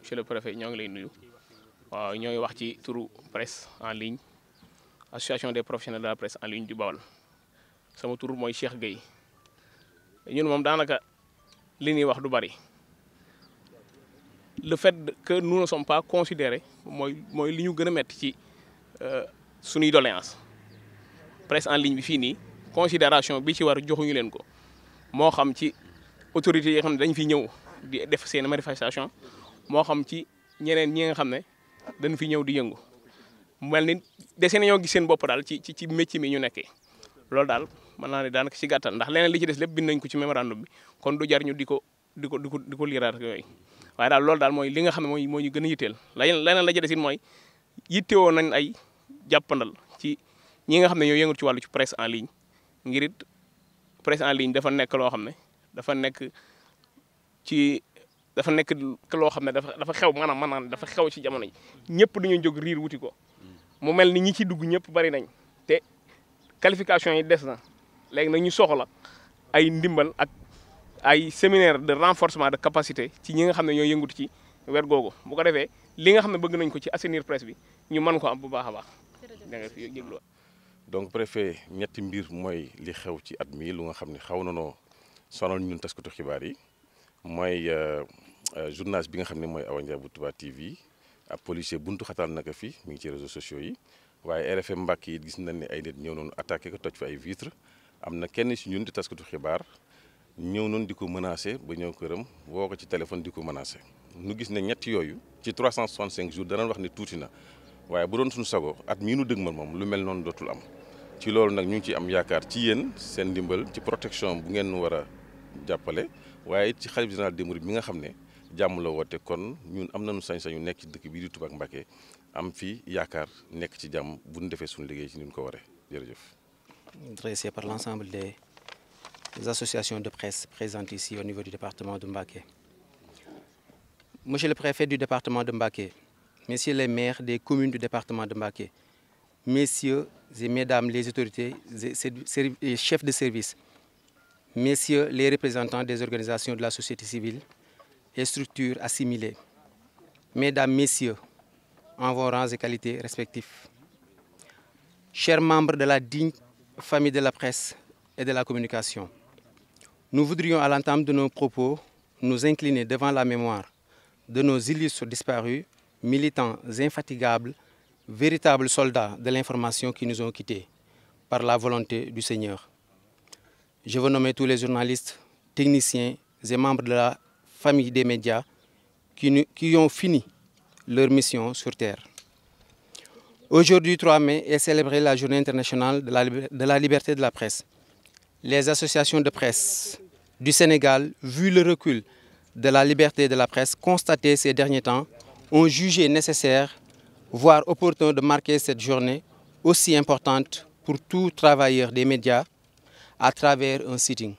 monsieur le préfet ñoo ngi lay nuyu waaw ñooy wax ci turu presse en ligne association des professionnels de la presse en ligne du Baol sama tur mooy Cheikh Gueye ñun moom daanaka li ñuy wax du bari le fait que nous ne sommes pas considérés mooy li ñu gën a metti ci suñuy doléance presse en ligne bi fii nii considération bi ci war joxuñu leen ko moo xam ci autorités yi nga xam ne dañ fi ñëw di def seen manifestation moo xam ci ñeneen ñi nga xam ne dañ fi ñëw di yëngu mel ni dese nañoo gis seen bopp daal ci métier mi ñu nekkee loolu daal mën naa ne daanaka ci gàttal ndax leneen li ci des lépp bind nañ ko ci mémorandum bi kon du jar ñu di ko liiraat ak yooyu waaye daal loolu daal mooy li nga xam ne moo ñu gën a yitteel leneen la ci des it mooy yittewoo nañ ay jàppandal ci ñi nga xam ne ñoo yëngu ci wàllu ci presse en ligne ngir it presse en ligne dafa nekk loo xam ne dafa nekk loo xam ne dafa xew maanaam dafa xew ci jamono yi ñëpp dañu jóg riir wuti ko mu mel ni ñi ci dugg ñëpp bari nañ te qualification yi des na léegi nag ñu soxla ay ndimbal ak ay séminaire de renforcement de capacité ci ñi nga xam ne ñoo yëngutu ci wet googu bu ko defee li nga xam ne bëgg nañ ko ci assainir presse bi ñu mën ko am bu baax a baax da nga fi jéglu donc préfet ñetti mbir mooy li xew ci at mi lu nga xam ne xaw na noo sonal ñun taskatu xibaar yi mooy journaliste bi nga xam ne mooy Awa Ndiaye bu Touba TV ab policier buntu xataan naka fi mi ngi ci réseaux sociaux yi waaye RFM Mbàkke yi gis nañ ne ay nit ñëw noonu attaqué ko toj fa ay vitres am na kenn si ñun di taskatu xibaar ñëw noonu di ko menacé ba ñëw këram woo ko ci téléphone di ko menacé nu gis ne ñett yooyu ci 365 jours danañ wax ne tuuti na waaye bu doon suñu sago at mii nu dëgmal moom lu mel noonu dootul am ci loolu nag ñu ngi ci am yaakaar ci yéen seen ndimbal ci protection bu ngeen war a jàppale waaye ci xalif général des mourides bi nga xam ne jàmm la woote kon ñun am nañu sañ-sañu nekk ci dëkk bii di Touba ak Mbacké am fi yaakaar nekk ci jàmm bu ñu defee suñu liggéey ci ni ñu ko waree jërëjëf. Dressé par l'ensemble des associations de presse présentes ici au niveau du département de Mbacké. Monsieur le préfet du département de Mbacké, messieurs les maires des communes du département de Mbacké, messieurs et mesdames les autorités et chefs de service, messieurs les représentants des organisations de la société civile et structures assimilées, mesdames, messieurs, en vos rangs et qualités respectifs, chers membres de la digne famille de la presse et de la communication, nous voudrions à l'entame de nos propos nous incliner devant la mémoire de nos illustres disparus, militants infatigables, véritables soldats de l'information qui nous ont quittés par la volonté du Seigneur. Je veux nommer tous les journalistes, techniciens et membres de la famille des médias qui ont fini leur mission sur Terre. Aujourd'hui, 3 mai, est célébrée la Journée internationale de la liberté de la presse. Les associations de presse du Sénégal, vu le recul de la liberté de la presse constaté ces derniers temps, ont jugé nécessaire, voire opportun de marquer cette journée aussi importante pour tout travailleur des médias à travers un sitting.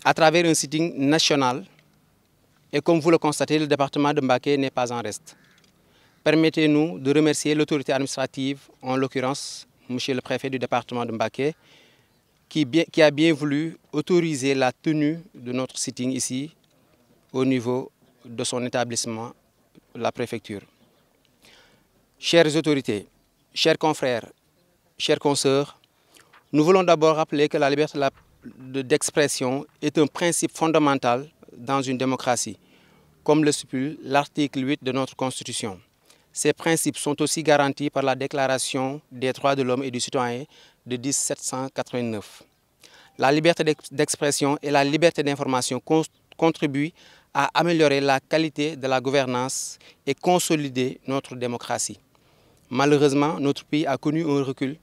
À travers un sitting national, et comme vous le constatez, le département de Mbacké n'est pas en reste. Permettez-nous de remercier l'autorité administrative, en l'occurrence, monsieur le préfet du département de Mbacké, qui a bien voulu autoriser la tenue de notre sitting ici, au niveau de son établissement, la préfecture. Chères autorités, chers confrères, chers consoeurs, nous voulons d'abord rappeler que la liberté d'expression est un principe fondamental dans une démocratie, comme le stipule l'article 8 de notre Constitution. Ces principes sont aussi garantis par la Déclaration des droits de l'homme et du citoyen de 1789. La liberté d'expression et la liberté d'information contribuent à améliorer la qualité de la gouvernance et consolider notre démocratie. Malheureusement, notre pays a connu un recul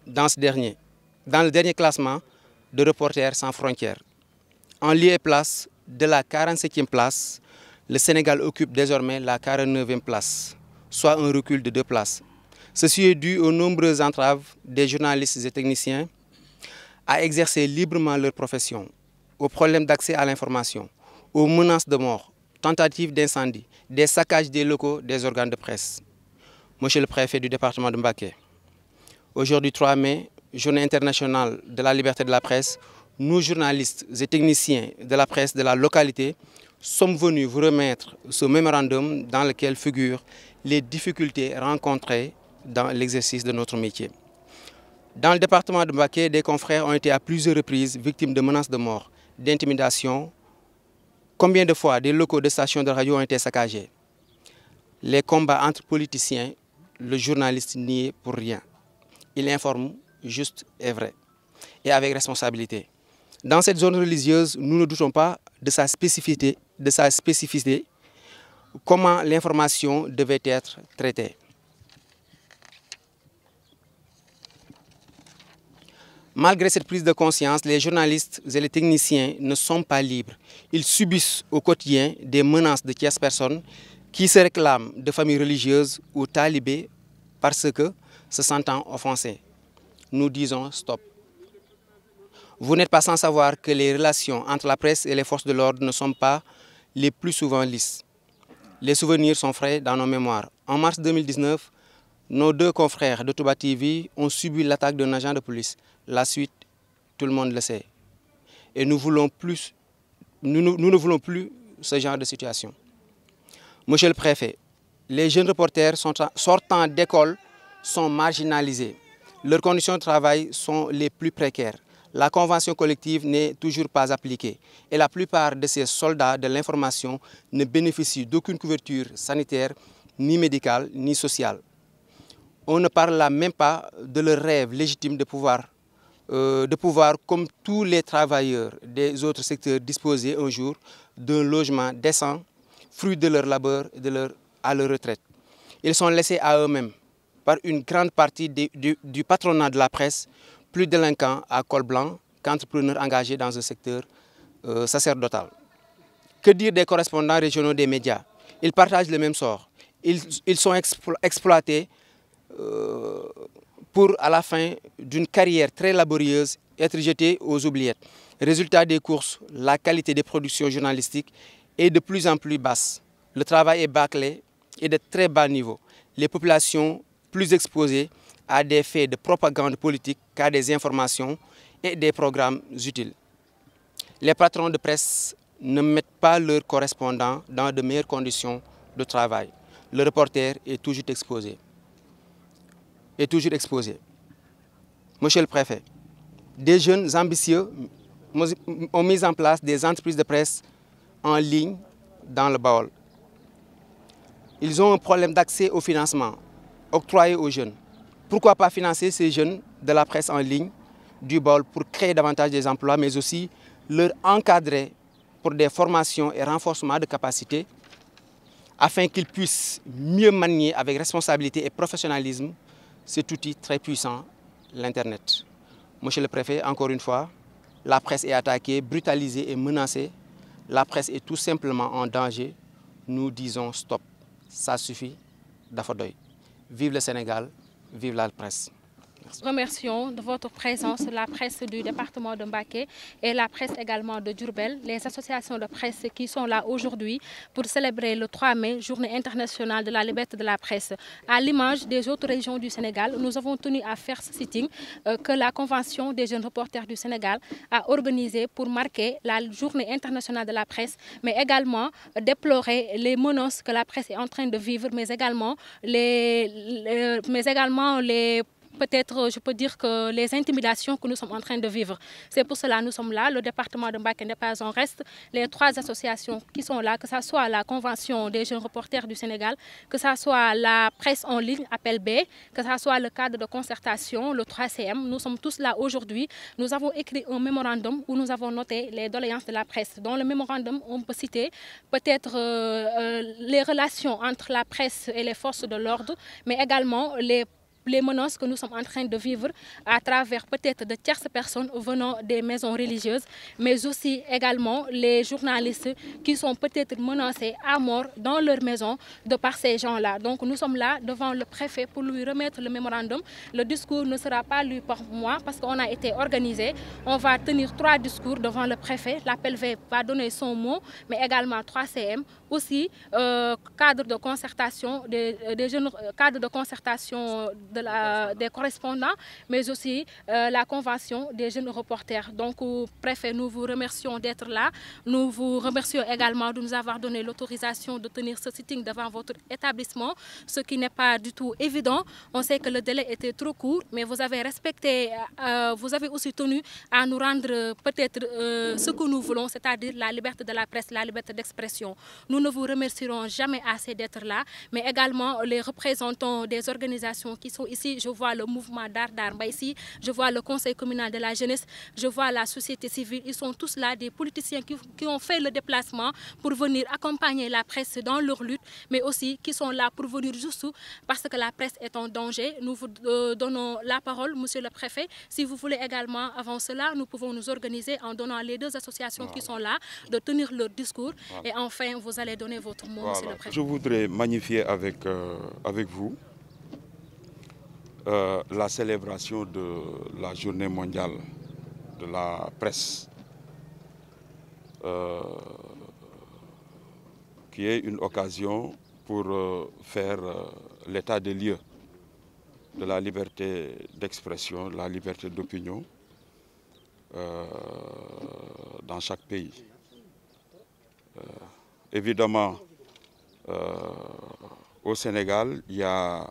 dans le dernier classement de Reporters sans frontières. En lieu et place de la 47e place, le Sénégal occupe désormais la 49e place, soit un recul de 2 places. Ceci est dû aux nombreuses entraves des journalistes et techniciens à exercer librement leur profession, aux problèmes d'accès à l'information, aux menaces de mort, tentatives d'incendie, des saccages des locaux des organes de presse. Monsieur le préfet du département de Mbacké, aujourd'hui 3 mai, Journée internationale de la liberté de la presse, nous journalistes et techniciens de la presse de la localité sommes venus vous remettre ce mémorandum dans lequel figurent les difficultés rencontrées dans l'exercice de notre métier. Dans le département de Mbacké, des confrères ont été à plusieurs reprises victimes de menaces de mort, d'intimidation. Combien de fois des locaux de stations de radio ont été saccagés? Les combats entre politiciens, le journaliste n'y est pour rien. Il informe juste et vrai, et avec responsabilité. Dans cette zone religieuse, nous ne doutons pas de sa spécificité, comment l'information devait être traitée. Malgré cette prise de conscience, les journalistes et les techniciens ne sont pas libres. Ils subissent au quotidien des menaces de tierces personnes qui se réclament de familles religieuses ou talibés parce que se sentant offensés. Nous disons stop. Vous n'êtes pas sans savoir que les relations entre la presse et les forces de l'ordre ne sont pas les plus souvent lisses. Les souvenirs sont frais dans nos mémoires. En mars 2019, nos deux confrères de Touba TV ont subi l'attaque d'un agent de police. La suite, tout le monde le sait. Et nous ne voulons plus ce genre de situation. Monsieur le préfet, les jeunes reporters sortant d'école sont marginalisés. Leurs conditions de travail sont les plus précaires. La convention collective n'est toujours pas appliquée. Et la plupart de ces soldats de l'information ne bénéficient d'aucune couverture sanitaire, ni médicale, ni sociale. On ne parle là même pas de leur rêve légitime de pouvoir, comme tous les travailleurs des autres secteurs, disposer un jour d'un logement décent, fruit de leur labeur et à leur retraite. Ils sont laissés à eux-mêmes par une grande partie du patronat de la presse, plus délinquants à col blanc qu'entrepreneurs engagés dans un secteur sacerdotal. Que dire des correspondants régionaux des médias? Ils partagent le même sort. Ils sont exploités pour, à la fin d'une carrière très laborieuse, être jetés aux oubliettes. Résultat des courses, la qualité des productions journalistiques est de plus en plus basse. Le travail est bâclé et de très bas niveau. Les populations plus exposées à des faits de propagande politique qu'à des informations et des programmes utiles. Les patrons de presse ne mettent pas leurs correspondants dans de meilleures conditions de travail. Le reporter est toujours exposé. Monsieur le préfet, des jeunes ambitieux ont mis en place des entreprises de presse en ligne dans le Baol. Ils ont un problème d'accès au financement octroyé aux jeunes. Pourquoi pas financer ces jeunes de la presse en ligne du Baol pour créer davantage des emplois, mais aussi leur encadrer pour des formations et renforcement de capacités afin qu'ils puissent mieux manier avec responsabilité et professionnalisme cet outil très puissant, l'Internet. Monsieur le préfet, encore une fois, la presse est attaquée, brutalisée et menacée. La presse est tout simplement en danger. Nous disons stop. Ça suffit, dafa doy. Vive le Sénégal, vive la presse. Merci. Remercions de votre présence la presse du département de Mbacké et la presse également de Diourbel, les associations de presse qui sont là aujourd'hui pour célébrer le 3 mai, journée internationale de la liberté de la presse. À l'image des autres régions du Sénégal, nous avons tenu à faire ce sitting que la Convention des jeunes reporters du Sénégal a organisé pour marquer la journée internationale de la presse, mais également déplorer les menaces que la presse est en train de vivre, mais également peut-être, je peux dire que les intimidations que nous sommes en train de vivre. C'est pour cela que nous sommes là. Le département de Mbacké n'est pas en reste. Les 3 associations qui sont là, que ce soit la Convention des jeunes reporters du Sénégal, que ce soit la presse en ligne, appel B, que ce soit le cadre de concertation, le 3CM, nous sommes tous là aujourd'hui. Nous avons écrit un mémorandum où nous avons noté les doléances de la presse. Dans le mémorandum, on peut citer peut-être les relations entre la presse et les forces de l'ordre, mais également les menaces que nous sommes en train de vivre à travers peut-être de tierces personnes venant des maisons religieuses, mais aussi également les journalistes qui sont peut-être menacés à mort dans leur maison de par ces gens-là. Donc nous sommes là devant le préfet pour lui remettre le mémorandum. Le discours ne sera pas lu par moi parce qu'on a été organisé. On va tenir 3 discours devant le préfet. L'appel V va donner son mot, mais également 3CM. Aussi, cadre de concertation des jeunes, cadre de concertation des correspondants, mais aussi la convention des jeunes reporters. Donc, préfet, nous vous remercions d'être là. Nous vous remercions également de nous avoir donné l'autorisation de tenir ce sitting devant votre établissement, ce qui n'est pas du tout évident. On sait que le délai était trop court, mais vous avez respecté, vous avez aussi tenu à nous rendre peut-être ce que nous voulons, c'est-à-dire la liberté de la presse, la liberté d'expression. Nous ne vous remercierons jamais assez d'être là, mais également les représentants des organisations qui sont ici. Je vois le mouvement Dardar ici, je vois le conseil communal de la jeunesse, je vois la société civile. Ils sont tous là, des politiciens qui ont fait le déplacement pour venir accompagner la presse dans leur lutte, mais aussi qui sont là pour venir juste parce que la presse est en danger. Nous vous donnons la parole, monsieur le préfet. Si vous voulez également, avant cela, nous pouvons nous organiser en donnant les deux associations qui sont là, de tenir leur discours. Et enfin, vous allez donner votre mot, monsieur le préfet. Je voudrais magnifier avec vous la célébration de la journée mondiale de la presse, qui est une occasion pour faire l'état des lieux de la liberté d'expression, de la liberté d'opinion dans chaque pays. Évidemment, au Sénégal, il y a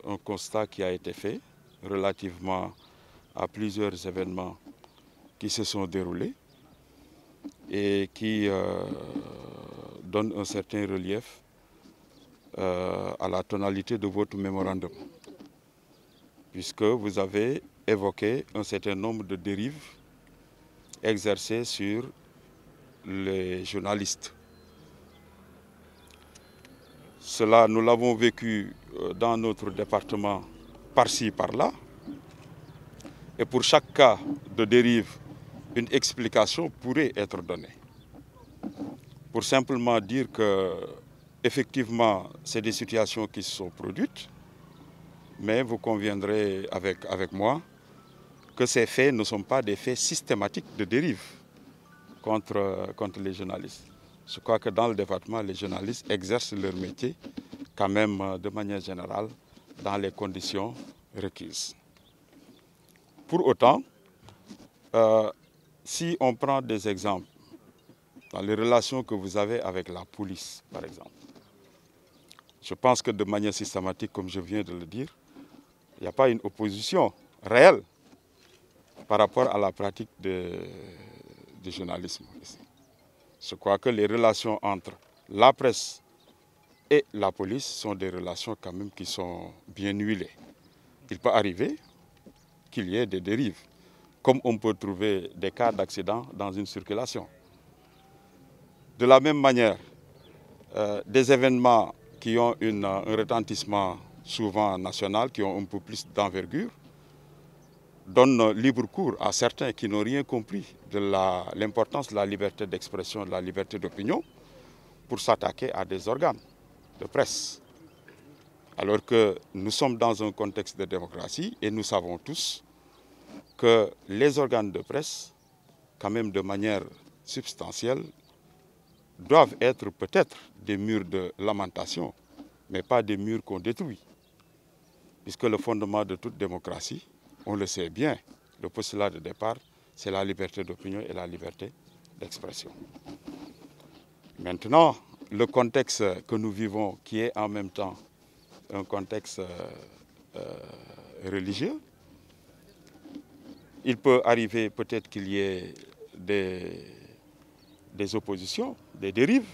un constat qui a été fait relativement à plusieurs événements qui se sont déroulés et qui donnent un certain relief à la tonalité de votre mémorandum, puisque vous avez évoqué un certain nombre de dérives exercées sur les journalistes. Cela, nous l'avons vécu dans notre département par-ci, par-là. Et pour chaque cas de dérive, une explication pourrait être donnée. Pour simplement dire que, effectivement, c'est des situations qui se sont produites, mais vous conviendrez avec moi que ces faits ne sont pas des faits systématiques de dérive contre les journalistes. Je crois que dans le département, les journalistes exercent leur métier quand même de manière générale dans les conditions requises. Pour autant, si on prend des exemples dans les relations que vous avez avec la police, par exemple, je pense que de manière systématique, comme je viens de le dire, il n'y a pas une opposition réelle par rapport à la pratique du journalisme ici. Je crois que les relations entre la presse et la police sont des relations quand même qui sont bien huilées. Il peut arriver qu'il y ait des dérives, comme on peut trouver des cas d'accident dans une circulation. De la même manière, des événements qui ont un retentissement souvent national, qui ont un peu plus d'envergure, donnent libre cours à certains qui n'ont rien compris de l'importance de la liberté d'expression, de la liberté d'opinion, pour s'attaquer à des organes de presse. Alors que nous sommes dans un contexte de démocratie et nous savons tous que les organes de presse, quand même de manière substantielle, doivent être peut-être des murs de lamentation, mais pas des murs qu'on détruit. Puisque le fondement de toute démocratie, on le sait bien, le postulat de départ, c'est la liberté d'opinion et la liberté d'expression. Maintenant, le contexte que nous vivons, qui est en même temps un contexte religieux, il peut arriver peut-être qu'il y ait des oppositions, des dérives,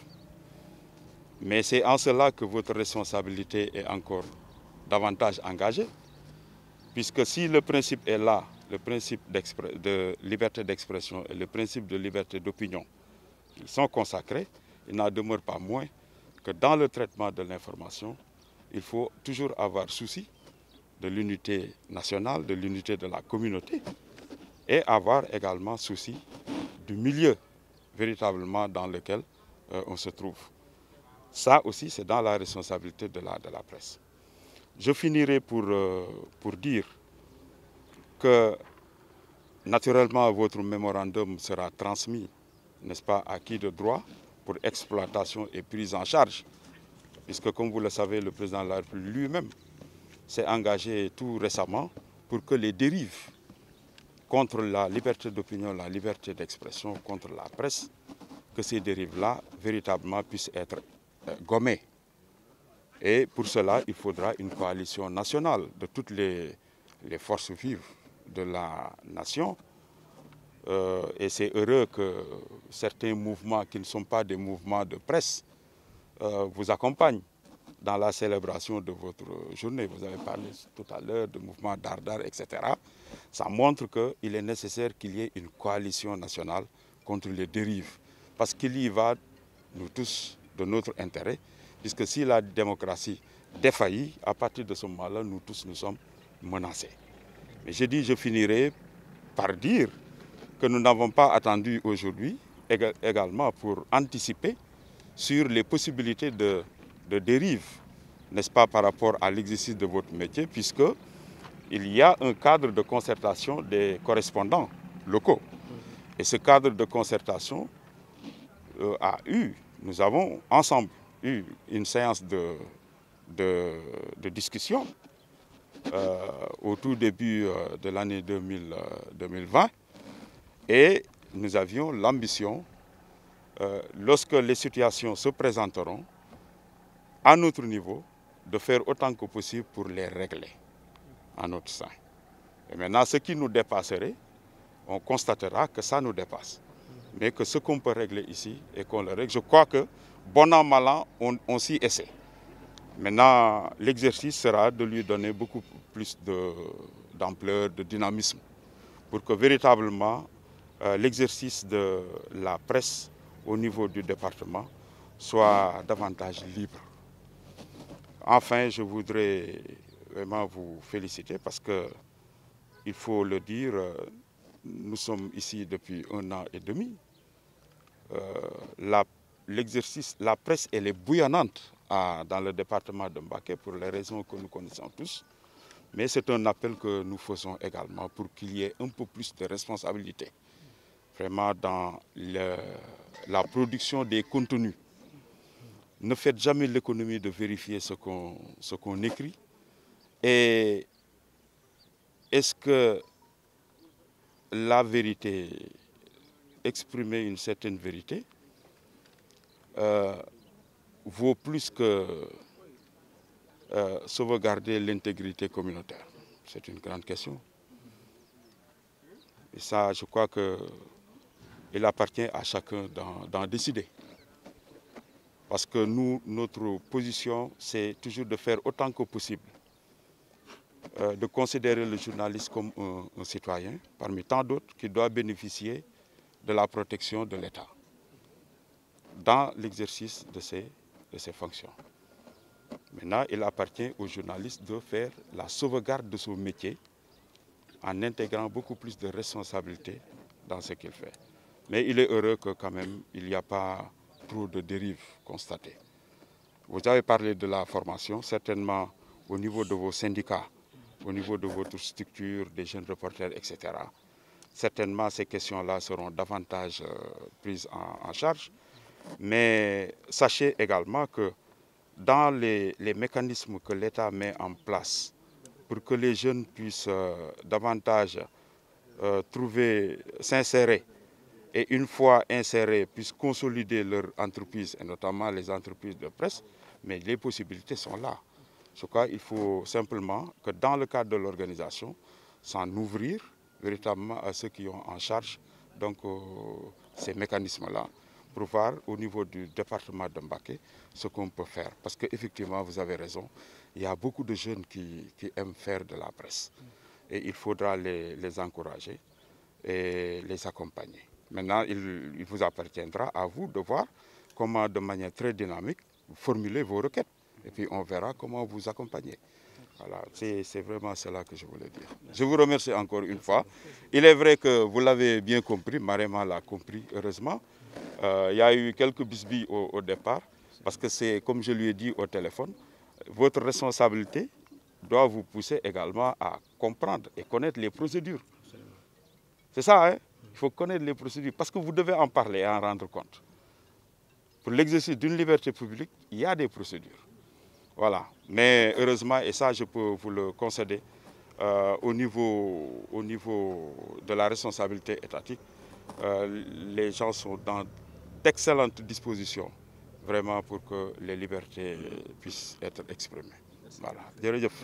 mais c'est en cela que votre responsabilité est encore davantage engagée, puisque si le principe est là, le principe de liberté d'expression et le principe de liberté d'opinion, ils sont consacrés, il n'en demeure pas moins que dans le traitement de l'information, il faut toujours avoir souci de l'unité nationale, de l'unité de la communauté, et avoir également souci du milieu véritablement dans lequel on se trouve. Ça aussi, c'est dans la responsabilité de la presse. Je finirai pour dire que naturellement votre mémorandum sera transmis, n'est-ce pas, à qui de droit pour exploitation et prise en charge puisque comme vous le savez, le président de la République lui-même s'est engagé tout récemment pour que les dérives contre la liberté d'opinion, la liberté d'expression, contre la presse, que ces dérives-là, véritablement, puissent être gommées. Et pour cela, il faudra une coalition nationale de toutes les forces vives de la nation. Et c'est heureux que certains mouvements qui ne sont pas des mouvements de presse vous accompagnent dans la célébration de votre journée. Vous avez parlé tout à l'heure de mouvements d'Ardar, etc. Ça montre qu'il est nécessaire qu'il y ait une coalition nationale contre les dérives. Parce qu'il y va, nous tous, de notre intérêt, puisque si la démocratie défaillit, à partir de ce moment-là, nous tous, nous sommes menacés. Mais je finirai par dire que nous n'avons pas attendu aujourd'hui, également pour anticiper sur les possibilités de dérive, n'est-ce pas, par rapport à l'exercice de votre métier, puisqu'il y a un cadre de concertation des correspondants locaux. Et ce cadre de concertation nous avons ensemble eu une séance de discussion au tout début de l'année 2020. Et nous avions l'ambition, lorsque les situations se présenteront, à notre niveau, de faire autant que possible pour les régler en notre sein. Et maintenant, ce qui nous dépasserait, on constatera que ça nous dépasse. Mais que ce qu'on peut régler ici et qu'on le règle, je crois que, bon an, mal an, on s'y essaie. Maintenant, l'exercice sera de lui donner beaucoup plus d'ampleur, de dynamisme, pour que véritablement l'exercice de la presse au niveau du département soit davantage libre. Enfin, je voudrais vraiment vous féliciter parce que, il faut le dire, nous sommes ici depuis 1 an et demi. La presse, elle est bouillonnante dans le département de Mbacké pour les raisons que nous connaissons tous. Mais c'est un appel que nous faisons également pour qu'il y ait un peu plus de responsabilité, vraiment dans la production des contenus. Ne faites jamais l'économie de vérifier ce qu'on écrit. Et est-ce que la vérité, exprimer une certaine vérité, vaut plus que sauvegarder l'intégrité communautaire? C'est une grande question. Et ça, je crois qu'il appartient à chacun d'en décider. Parce que nous, notre position, c'est toujours de faire autant que possible, de considérer le journaliste comme un citoyen, parmi tant d'autres, qui doit bénéficier de la protection de l'État dans l'exercice de ses fonctions. Maintenant, il appartient aux journalistes de faire la sauvegarde de son métier en intégrant beaucoup plus de responsabilités dans ce qu'il fait. Mais il est heureux que quand même, il n'y a pas trop de dérives constatées. Vous avez parlé de la formation, certainement au niveau de vos syndicats, au niveau de votre structure, des jeunes reporters, etc. Certainement, ces questions-là seront davantage prises en charge. Mais sachez également que dans les mécanismes que l'État met en place pour que les jeunes puissent davantage s'insérer, et une fois insérés, puissent consolider leur entreprise, et notamment les entreprises de presse, mais les possibilités sont là. Je crois qu'il faut simplement que dans le cadre de l'organisation, s'en ouvrir véritablement à ceux qui ont en charge donc, ces mécanismes-là, pour voir au niveau du département de Mbacké ce qu'on peut faire. Parce qu'effectivement, vous avez raison, il y a beaucoup de jeunes qui aiment faire de la presse. Et il faudra les encourager et les accompagner. Maintenant, il vous appartiendra à vous de voir comment, de manière très dynamique, vous formulez vos requêtes. Et puis on verra comment vous accompagner. Voilà, c'est vraiment cela que je voulais dire. Je vous remercie encore une fois. Il est vrai que vous l'avez bien compris, Marema l'a compris, heureusement. Il y a eu quelques bisbilles au départ, parce que c'est, comme je lui ai dit au téléphone, votre responsabilité doit vous pousser également à comprendre et connaître les procédures. C'est ça, hein? Il faut connaître les procédures, parce que vous devez en parler et en rendre compte. Pour l'exercice d'une liberté publique, il y a des procédures. Voilà. Mais heureusement, et ça je peux vous le concéder, au niveau de la responsabilité étatique, les gens sont dans d'excellentes dispositions vraiment pour que les libertés puissent être exprimées. Voilà. Jërëjëf.